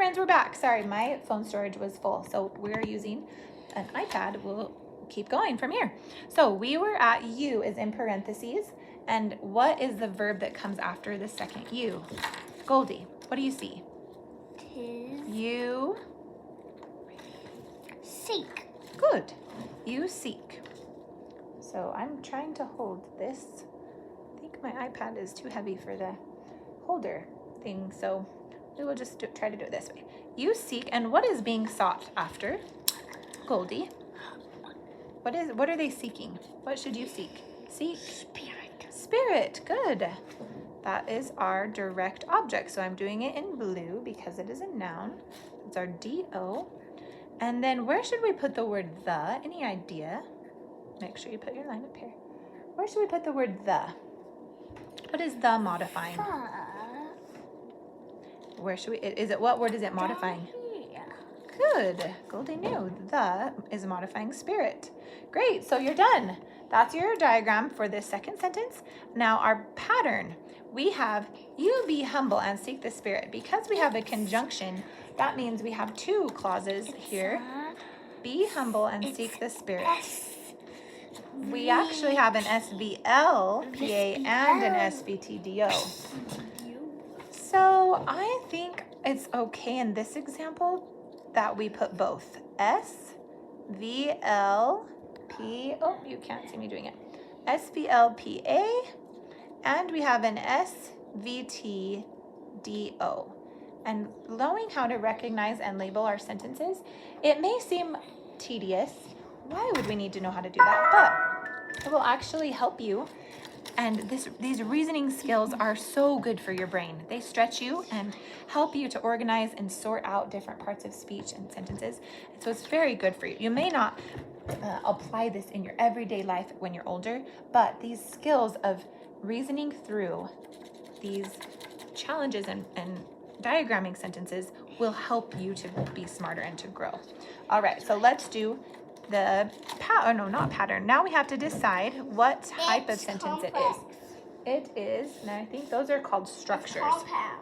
friends, we're back. Sorry, my phone storage was full, so we're using an iPad. We'll keep going from here. So we were at U is in parentheses, and what is the verb that comes after the second U? Goldie, what do you see? You seek. Good. You seek. So I'm trying to hold this. I think my iPad is too heavy for the holder thing, so we will just try to do it this way. You seek, and what is being sought after? Goldie. What are they seeking? What should you seek? Seek. Spirit. Spirit. Good. That is our direct object. So I'm doing it in blue because it is a noun. It's our D-O. And then where should we put the word the? Any idea? Make sure you put your line up here. Where should we put the word the? What is the modifying? Where should we, is it, what word is it modifying? Good. Goldie knew. The is modifying spirit. Great. So you're done. That's your diagram for this second sentence. Now our pattern. We have you be humble and seek the spirit. Because we have a conjunction, that means we have two clauses here. Be humble and seek the spirit. We actually have an SVL-PA and an SVT-DO. So I think it's okay in this example that we put both SVLP, oh, you can't see me doing it, SVLPA, and we have an SVTDO. And knowing how to recognize and label our sentences, it may seem tedious. Why would we need to know how to do that? But it will actually help you. And these reasoning skills are so good for your brain. They stretch you and help you to organize and sort out different parts of speech and sentences. And so it's very good for you. You may not apply this in your everyday life when you're older, but these skills of reasoning through these challenges and diagramming sentences will help you to be smarter and to grow. All right, so let's do the not pattern. Now we have to decide what type of sentence complex. It is, and I think those are called structures. It's compound.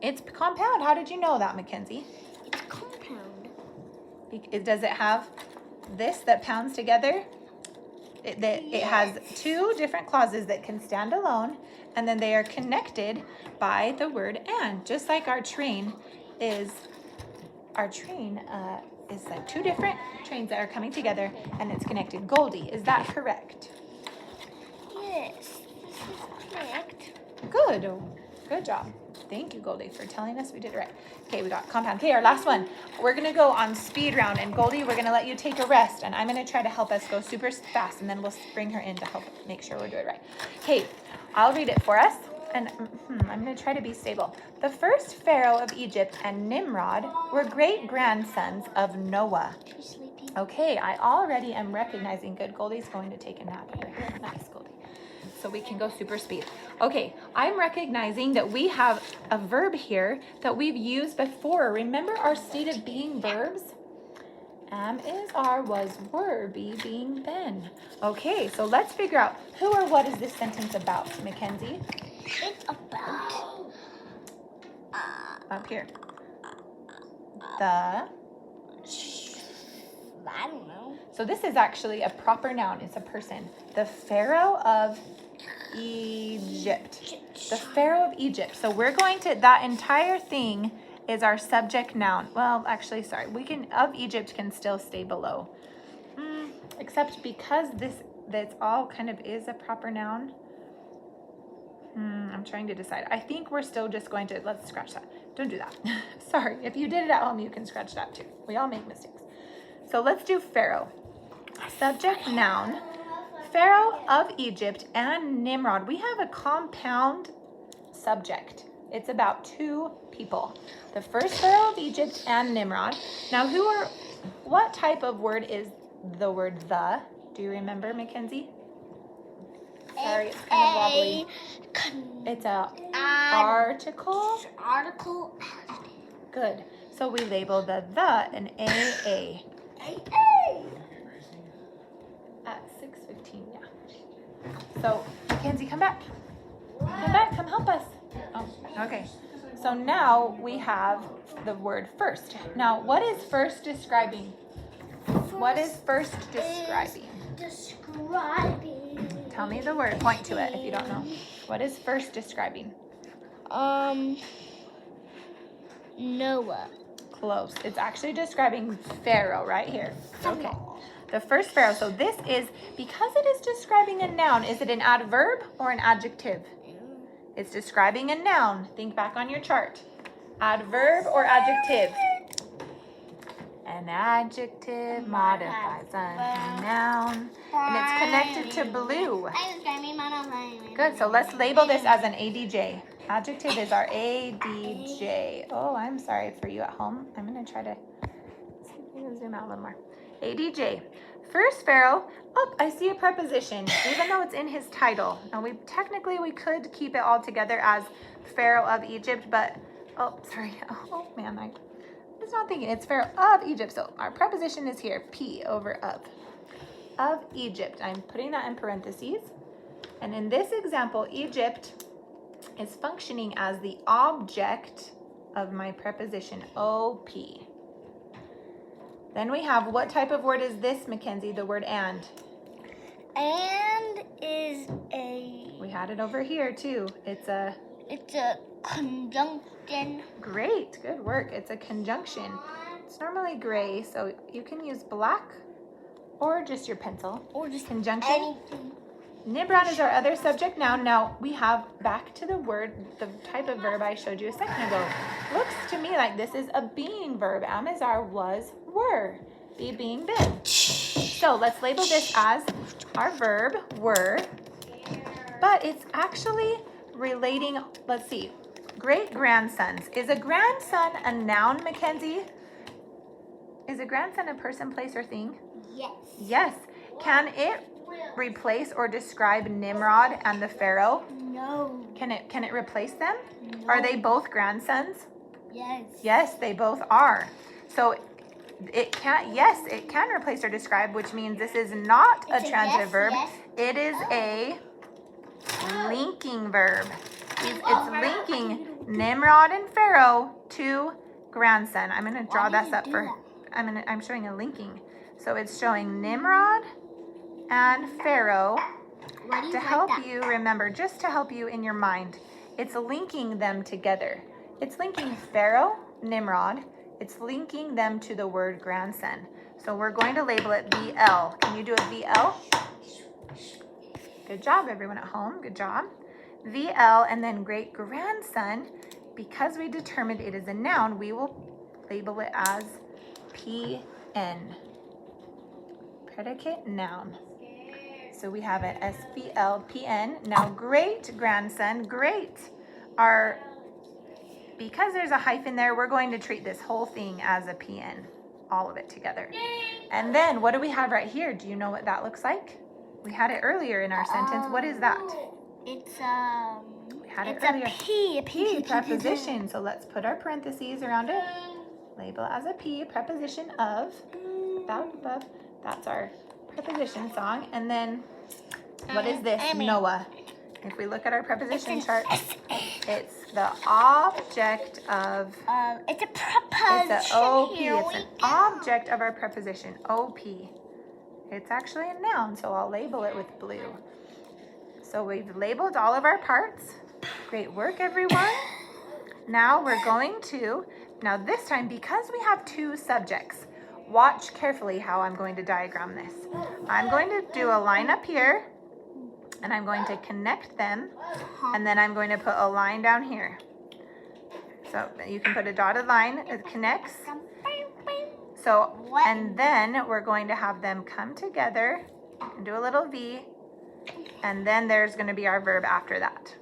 It's compound. How did you know that, Mackenzie? It's compound. Does it have this that pounds together? It has two different clauses that can stand alone, and then they are connected by the word and. Just like our train is like two different trains that are coming together, and it's connected. Goldie, is that correct? Yes, this is correct. Good job. Thank you, Goldie, for telling us we did it right. Okay, we got compound. Okay, our last one. We're gonna go on speed round, and Goldie, we're gonna let you take a rest, and I'm gonna try to help us go super fast, and then we'll bring her in to help make sure we're doing it right. Okay, I'll read it for us, and I'm gonna try to be stable. The first Pharaoh of Egypt and Nimrod were great-grandsons of Noah. She's sleeping. Okay, I already am recognizing good. Goldie's going to take a nap here. Nice, Goldie. So we can go super speed. Okay, I'm recognizing that we have a verb here that we've used before. Remember our state of being verbs? Am, is, are, was, were, be, being, been. Okay, so let's figure out who or what is this sentence about, Mackenzie? It's about Up here. The. I don't know. So this is actually a proper noun. It's a person. The Pharaoh of Egypt. The Pharaoh of Egypt. So we're going to, that entire thing is our subject noun. Well, actually, sorry. We can, of Egypt can still stay below. Except because this all kind of is a proper noun. I'm trying to decide. I think we're still just going to, let's scratch that. Don't do that. Sorry. If you did it at home, you can scratch that too. We all make mistakes. So let's do Pharaoh. Subject noun. Pharaoh of Egypt and Nimrod. We have a compound subject. It's about two people. The first Pharaoh of Egypt and Nimrod. Now what type of word is the word the? Do you remember, Mackenzie? Sorry, it's kind of wobbly. It's a article. Article. Good. So we label the an AA. At 6:15, yeah. So, Mackenzie, come back. Come back, come help us. Oh, okay. So So now we have the word first. Now, what is first describing? What is first describing? Describing. Tell me the word. Point to it if you don't know. What is first describing? Noah. Close. It's actually describing Pharaoh right here. Okay. The first Pharaoh. So this is, because it is describing a noun, is it an adverb or an adjective? It's describing a noun. Think back on your chart. Adverb or adjective? An adjective modifies a noun. And it's connected to blue. Good. So let's label this as an ADJ. Adjective is our ADJ. Oh, I'm sorry for you at home. I'm going to try to see if we can zoom out a little more. ADJ. First Pharaoh. Oh, I see a preposition, even though it's in his title. Now, we could keep it all together as Pharaoh of Egypt, but, oh, sorry. Oh, man, I was not thinking. It's Pharaoh of Egypt. So our preposition is here, P over of. Of Egypt. I'm putting that in parentheses. And in this example, Egypt is functioning as the object of my preposition, OP. Then we have, what type of word is this, Mackenzie, the word and? And is a... We had it over here too. It's a conjunction. Great, good work. It's a conjunction. It's normally gray, so you can use black or just your pencil. Or just conjunction. anything. Nimrod is our other subject noun. Now we have back to the word, the type of verb I showed you a second ago. Looks to me like this is a being verb. Am is our was, were. Be, being, been. So let's label this as our verb, were. But it's actually relating, let's see, great-grandsons. Is a grandson a noun, Mackenzie? Is a grandson a person, place, or thing? Yes. Yes. Can it replace or describe Nimrod and the Pharaoh? No. Can it replace them? No. Are they both grandsons? Yes. Yes, they both are. So it can replace or describe, which means this is not a transitive verb. Yes. It is a linking verb. It's linking Nimrod and Pharaoh to grandson. I'm going to draw this up for. I'm showing a linking. So it's showing Nimrod and Pharaoh to help you remember, just to help you in your mind. It's linking them together. It's linking Pharaoh, Nimrod. It's linking them to the word grandson. So we're going to label it VL. Can you do a VL? Good job, everyone at home. Good job. VL, and then great grandson. Because we determined it is a noun, we will label it as PN. Predicate noun. So we have it SVLPN. Now great grandson, great are, because there's a hyphen there, we're going to treat this whole thing as a PN, all of it together. And then what do we have right here? Do you know what that looks like? We had it earlier in our sentence. What is that? It's we had it it's earlier. a P Preposition. So let's put our parentheses around it. Label it as a P, preposition of. Above. That's our preposition song. And then what is this? Noah. If we look at our preposition chart, it's the object of. It's a preposition. It's an OP. Here It's an object of our preposition. OP. It's actually a noun, so I'll label it with blue. So we've labeled all of our parts. Great work, everyone. Now we're going to, now this time, because we have two subjects, watch carefully how I'm going to diagram this. I'm going to do a line up here, and I'm going to connect them, and then I'm going to put a line down here. So you can put a dotted line, it connects. So, and then we're going to have them come together and do a little V, and then there's going to be our verb after that.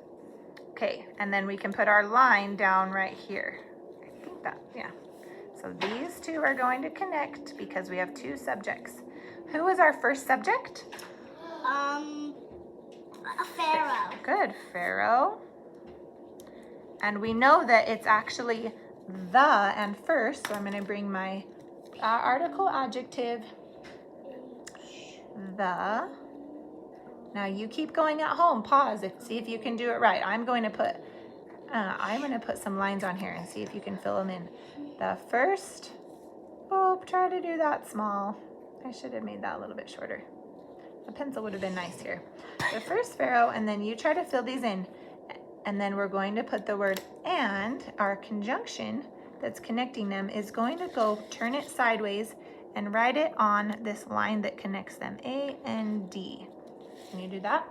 Okay, and then we can put our line down right here. I think that, yeah. So these two are going to connect because we have two subjects. Who is our first subject? Pharaoh. Good, Pharaoh. And we know that it's actually the and first, so I'm going to bring my article adjective, the. Now you keep going at home, pause, see if you can do it right. I'm going to put I'm going to put some lines on here and see if you can fill them in. The first, oh, try to do that small. I should have made that a little bit shorter. A pencil would have been nice here. The first furrow, and then you try to fill these in. And then we're going to put the word and, our conjunction that's connecting them is going to go turn it sideways and write it on this line that connects them, A and D. Can you do that?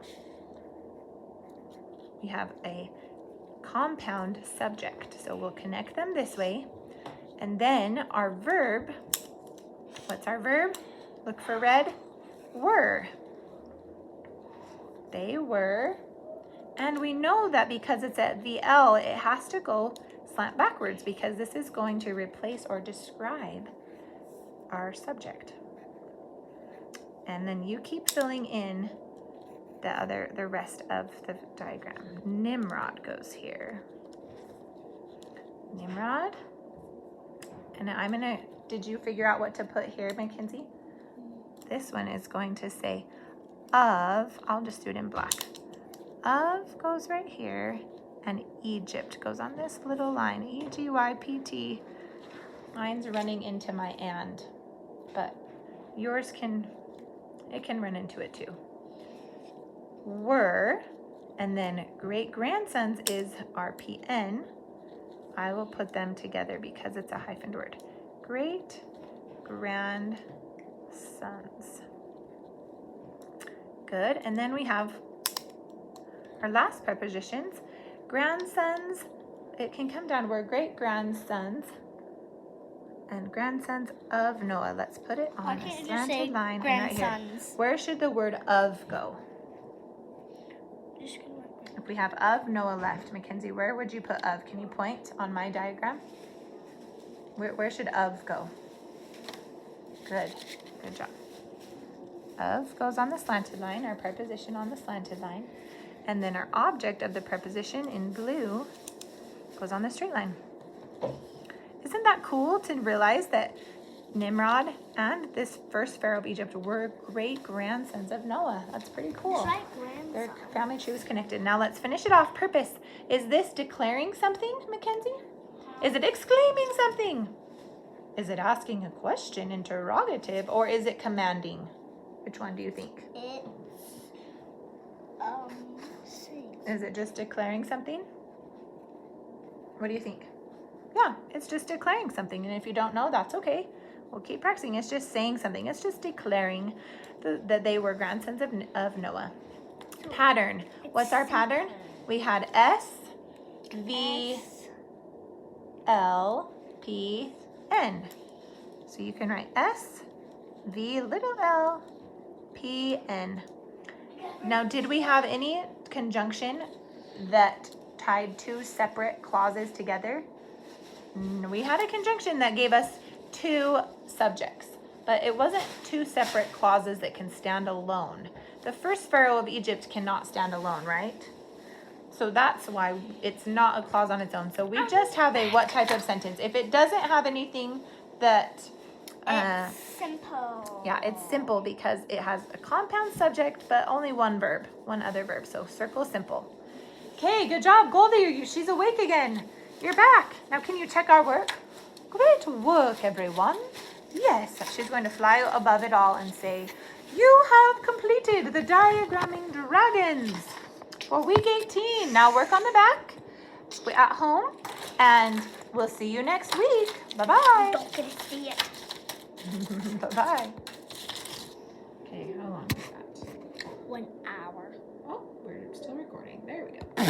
We have a compound subject, so we'll connect them this way. And then our verb, what's our verb? Look for red. Were. They were. And we know that because it's at VL, it has to go slant backwards because this is going to replace or describe our subject. And then you keep filling in the rest of the diagram. Nimrod goes here. Nimrod. And did you figure out what to put here, Mackenzie? This one is going to say of, I'll just do it in black. Of goes right here, and Egypt goes on this little line, EGYPT. Mine's running into my and, but yours can run into it too. Were, and then great grandsons is RPN. I will put them together because it's a hyphened word. Great grandsons. Good, and then we have our last prepositions. Grandsons, it can come down, we're great grandsons and grandsons of Noah. Let's put it on a slanted line right here. Where should the word of go? If we have of Noah left, Mackenzie, where would you put of? Can you point on my diagram? Where should of go? Good job. Of goes on the slanted line, our preposition on the slanted line. And then our object of the preposition in blue goes on the straight line. Isn't that cool to realize that Nimrod and this first Pharaoh of Egypt were great grandsons of Noah? That's pretty cool. Their family tree was connected. Now let's finish it off. Purpose. Is this declaring something, Mackenzie? Is it exclaiming something? Is it asking a question, interrogative, or is it commanding? Which one do you think? Is it just declaring something? What do you think? Yeah, it's just declaring something. And if you don't know, that's okay. We'll keep practicing. It's just saying something. It's just declaring that they were grandsons of Noah. Pattern. What's our pattern? We had S, V, L, P, N. So you can write S, V, little l, P, N. Now, did we have any conjunction that tied two separate clauses together? We had a conjunction that gave us two subjects, but it wasn't two separate clauses that can stand alone. The first Pharaoh of Egypt cannot stand alone, right? So that's why it's not a clause on its own. So we just have a what type of sentence. If it doesn't have anything that... it's simple. Yeah, it's simple because it has a compound subject, but only one other verb. So circle simple. Okay, good job, Goldie. She's awake again. You're back. Now can you check our work? Great work, everyone. Yes, she's going to fly above it all and say, you have completed the diagramming dragons for week 18. Now work on the back at home, and we'll see you next week. Bye-bye. Don't get to see it. Bye-bye. Okay, how long is that? 1 hour. Oh, we're still recording. There we go.